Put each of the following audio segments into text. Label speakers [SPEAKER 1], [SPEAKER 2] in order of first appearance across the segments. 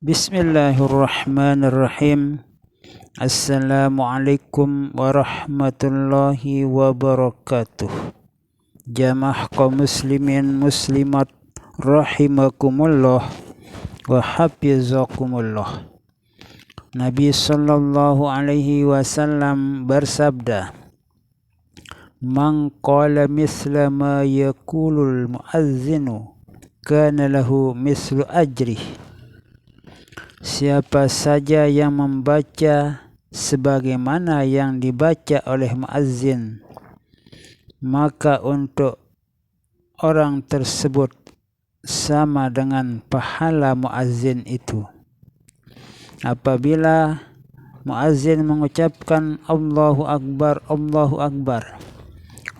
[SPEAKER 1] Bismillahirrahmanirrahim. Assalamualaikum warahmatullahi wabarakatuh. Jamaah kaum muslimin muslimat rahimakumullah wa hafizakumullah. Nabi sallallahu alaihi wasallam bersabda, "Man qala misla ma yaqulul muazzinu kana lahu mislu ajrih." Siapa saja yang membaca sebagaimana yang dibaca oleh muazzin, maka untuk orang tersebut sama dengan pahala muazzin itu. Apabila muazzin mengucapkan Allahu Akbar, Allahu Akbar,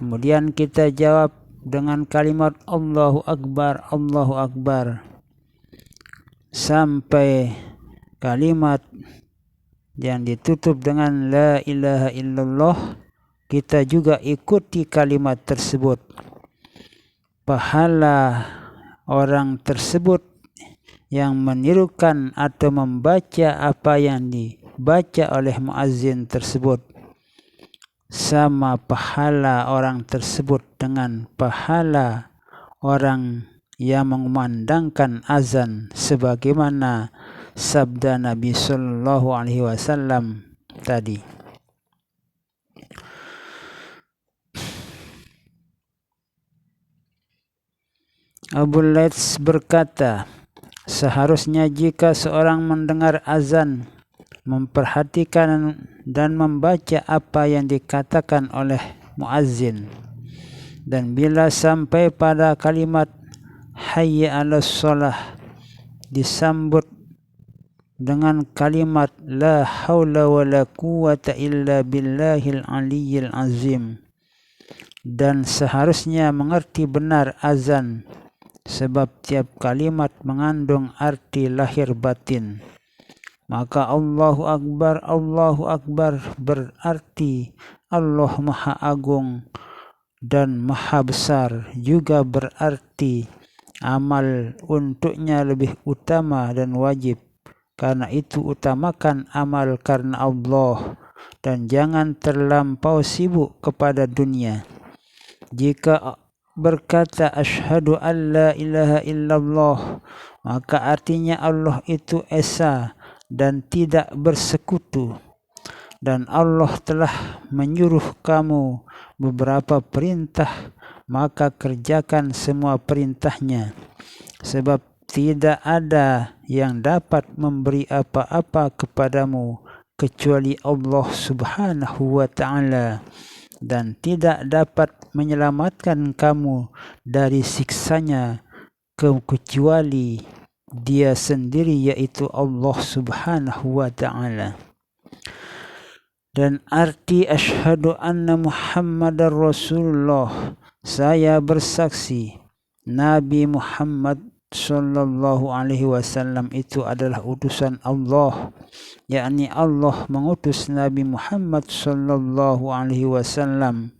[SPEAKER 1] kemudian kita jawab dengan kalimat Allahu Akbar, Allahu Akbar, sampai kalimat yang ditutup dengan la ilaha illallah, kita juga ikuti kalimat tersebut. Pahala orang tersebut yang menirukan atau membaca apa yang dibaca oleh muazzin tersebut sama pahala orang tersebut dengan pahala orang yang mengumandangkan azan, sebagaimana sabda Nabi sallallahu alaihi wasallam tadi. Abu Laits berkata, seharusnya jika seorang mendengar azan, memperhatikan dan membaca apa yang dikatakan oleh muazzin, dan bila sampai pada kalimat hayya 'alas shalah disambut dengan kalimat la haula wala quwata illa billahil aliyyil azim, dan seharusnya mengerti benar azan sebab tiap kalimat mengandung arti lahir batin. Maka Allahu Akbar berarti Allah Maha Agung dan Maha Besar, juga berarti amal untuknya lebih utama dan wajib. Karena itu utamakan amal karena Allah dan jangan terlampau sibuk kepada dunia. Jika berkata asyhadu an la ilaha illallah, maka artinya Allah itu esa dan tidak bersekutu, dan Allah telah menyuruh kamu beberapa perintah, maka kerjakan semua perintahnya, sebab tidak ada yang dapat memberi apa-apa kepadamu kecuali Allah Subhanahu wa ta'ala, dan tidak dapat menyelamatkan kamu dari siksanya kecuali Dia sendiri, yaitu Allah Subhanahu wa ta'ala. Dan arti asyhadu anna Muhammadar Rasulullah, saya bersaksi Nabi Muhammad sallallahu alaihi wasallam itu adalah utusan Allah, yakni Allah mengutus Nabi Muhammad sallallahu alaihi wasallam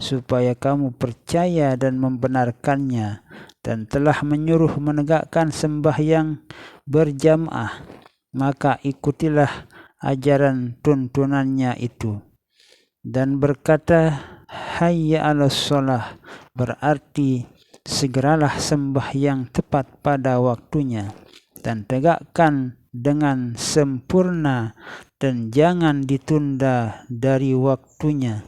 [SPEAKER 1] supaya kamu percaya dan membenarkannya, dan telah menyuruh menegakkan sembahyang berjamaah, maka ikutilah ajaran tuntunannya itu. Dan berkata hayya 'alas shalah berarti segeralah sembahyang tepat pada waktunya dan tegakkan dengan sempurna dan jangan ditunda dari waktunya.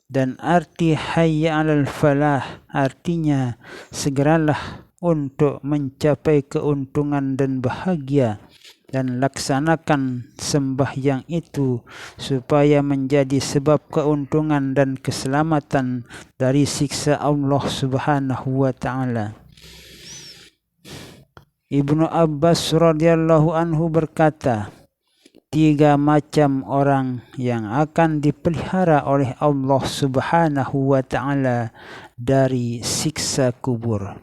[SPEAKER 1] Dan arti hayya 'alal falah artinya segeralah untuk mencapai keuntungan dan bahagia, dan laksanakan sembahyang itu supaya menjadi sebab keuntungan dan keselamatan dari siksa Allah Subhanahu wa ta'ala. Ibnu Abbas radhiyallahu anhu berkata, 3 macam orang yang akan dipelihara oleh Allah Subhanahu wa ta'ala dari siksa kubur.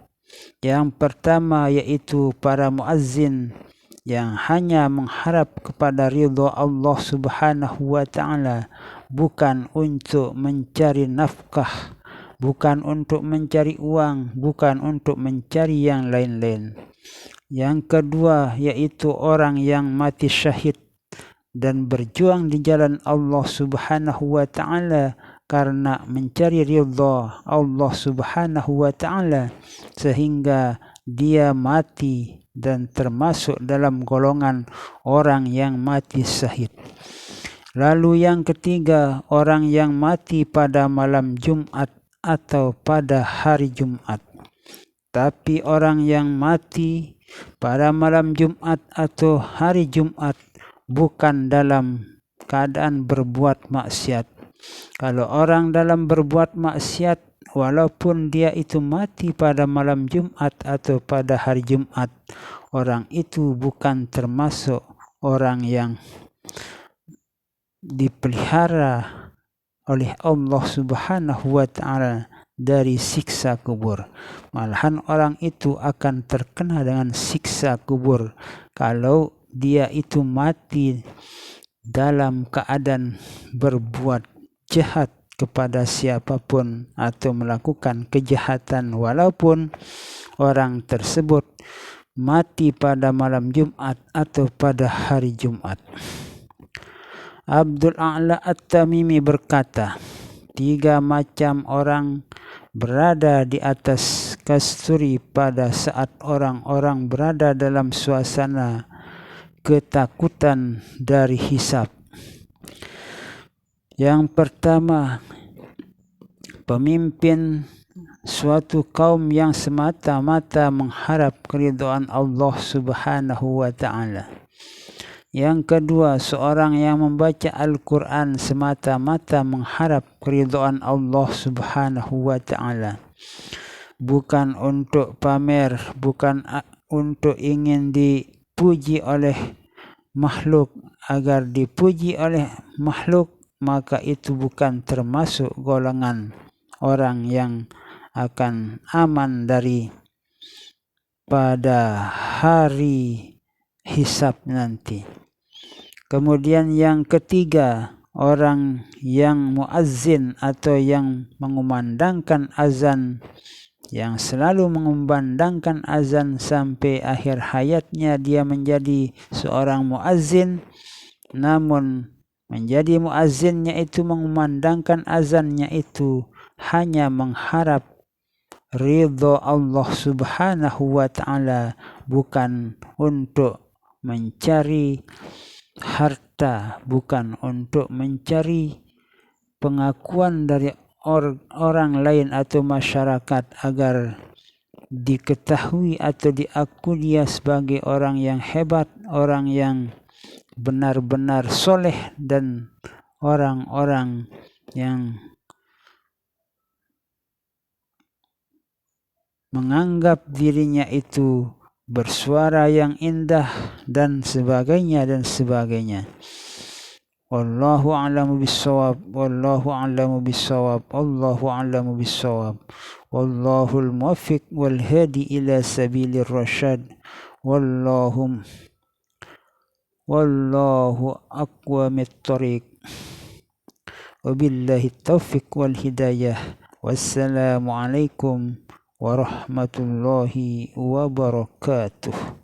[SPEAKER 1] Yang pertama yaitu para muazzin yang hanya mengharap kepada ridha Allah Subhanahu wa ta'ala, bukan untuk mencari nafkah, bukan untuk mencari uang, bukan untuk mencari yang lain-lain. Yang kedua yaitu orang yang mati syahid dan berjuang di jalan Allah Subhanahu wa taala karena mencari ridha Allah Subhanahu wa taala sehingga dia mati dan termasuk dalam golongan orang yang mati syahid. Lalu yang ketiga, orang yang mati pada malam Jumat atau pada hari Jumat. Tapi orang yang mati pada malam Jumat atau hari Jumat bukan dalam keadaan berbuat maksiat. Kalau orang dalam berbuat maksiat, walaupun dia itu mati pada malam Jumat atau pada hari Jumat, orang itu bukan termasuk orang yang dipelihara oleh Allah Subhanahu wa taala dari siksa kubur. Malahan orang itu akan terkena dengan siksa kubur kalau dia itu mati dalam keadaan berbuat jahat kepada siapapun atau melakukan kejahatan walaupun orang tersebut mati pada malam Jumat atau pada hari Jumat. Abdul A'la At-Tamimi berkata, 3 macam orang berada di atas kasturi pada saat orang-orang berada dalam suasana ketakutan dari hisab. Yang pertama, pemimpin suatu kaum yang semata-mata mengharap keridhaan Allah Subhanahu wa taala. Yang kedua, seorang yang membaca Al-Quran semata-mata mengharap keridhaan Allah Subhanahu wa taala. Bukan untuk pamer, bukan untuk ingin dipuji oleh makhluk. Agar dipuji oleh makhluk, maka itu bukan termasuk golongan orang yang akan aman dari pada hari hisab nanti. Kemudian yang ketiga, orang yang muazzin atau yang mengumandangkan azan, yang selalu mengumandangkan azan sampai akhir hayatnya dia menjadi seorang muazzin, namun menjadi muazzinnya itu mengumandangkan azannya itu hanya mengharap ridha Allah Subhanahu wa taala, bukan untuk mencari harta, bukan untuk mencari pengakuan dari orang lain atau masyarakat agar diketahui atau diakui dia sebagai orang yang hebat, orang yang benar-benar soleh, dan orang-orang yang menganggap dirinya itu bersuara yang indah dan sebagainya dan sebagainya. Wallahu a'lamu bissawab, wallahu a'lamu bissawab, wallahu a'lamu bissawab, wallahul muwaffiq wal hadi ila sabilir rasyad, wallahu aqwamit thariq, wabillahi taufiq wal hidayah. Wassalamu alaikum warahmatullahi wabarakatuh.